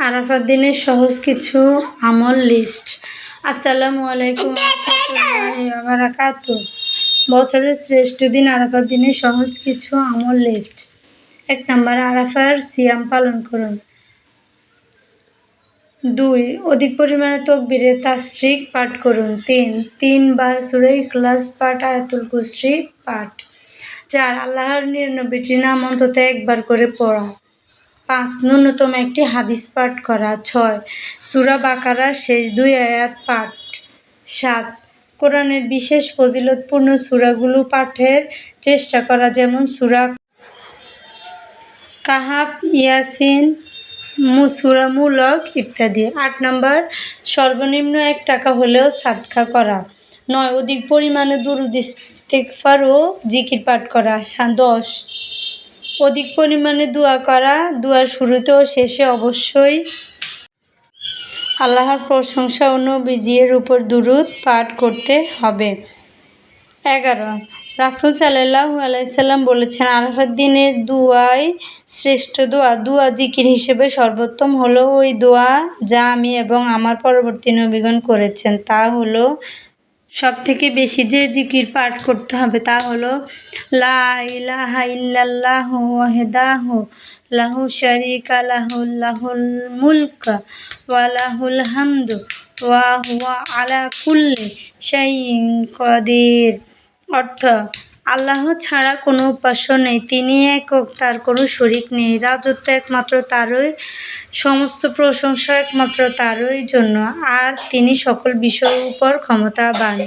আরাফার দিনের সহজ কিছু আমল লিস্ট। আসসালামু আলাইকুম রাহমাতুল্লাহি ওয়া বারাকাতুহু। বছরের শ্রেষ্ঠ দিন আরাফার দিনের সহজ কিছু আমল লিস্ট। 1 নম্বর, আরাফার সিয়াম পালন করুন। 2, অধিক পরিমাণে তাকবীরে তাশরিক পাঠ করুন। 3 বার সূরা ইখলাস পাঠ, আয়াতুল কুরসি পাঠ। 4, আল্লাহর 99টি নাম অন্তত একবার করে পড়া। 5, ন্যূনতম একটি হাদিস পাঠ করা। 6, সূরা বাকারার শেষ 2 আয়াত পাঠ। 7, কোরআনের বিশেষ ফজিলতপূর্ণ সূরাগুলো পাঠের চেষ্টা করা, যেমন সূরা কাহাফ, ইয়াসিন, সূরা মুলক ইত্যাদি। 8 নম্বর, সর্বনিম্ন 1 টাকা হলেও সাদকা করা। 9, অধিক পরিমাণে দুরূদ ইস্তিগফার ও জিকির পাঠ করা। 10, অধিক পরিমাণে দোয়া করা। দোয়ার শুরুতে ও শেষে অবশ্যই আল্লাহর প্রশংসা ও নবীজির উপর দুরূদ পাঠ করতে হবে। 11, রাসূল সাল্লাল্লাহু আলাইহি সাল্লাম বলেছেন, আরাফার দিনের দোয়াই শ্রেষ্ঠ দোয়া। দোয়া জিকির হিসেবে সর্বোত্তম হলো ওই দোয়া যা আমি এবং আমার পরবর্তী নবীগণ করেছেন। তা হলো, সবথেকে বেশি যে জিকির পাঠ করতে হবে তা হলো লা ইলাহা ইল্লাল্লাহু ওয়াহদাহু লাহু শারীকা লাহু লাহুল মুলকু ওয়া লাহুল হামদু ওয়া হুয়া আলা কুল্লি শাইইন কাদির। অর্থ, আল্লাহ ছাড়া কোনো উপাস্য নেই, তিনি একক, তার কোনো শরীক নেই, রাজত্ব একমাত্র তারই, সমস্ত প্রশংসা একমাত্র তারই জন্য, আর তিনি সকল বিষয়ের উপর ক্ষমতাবান।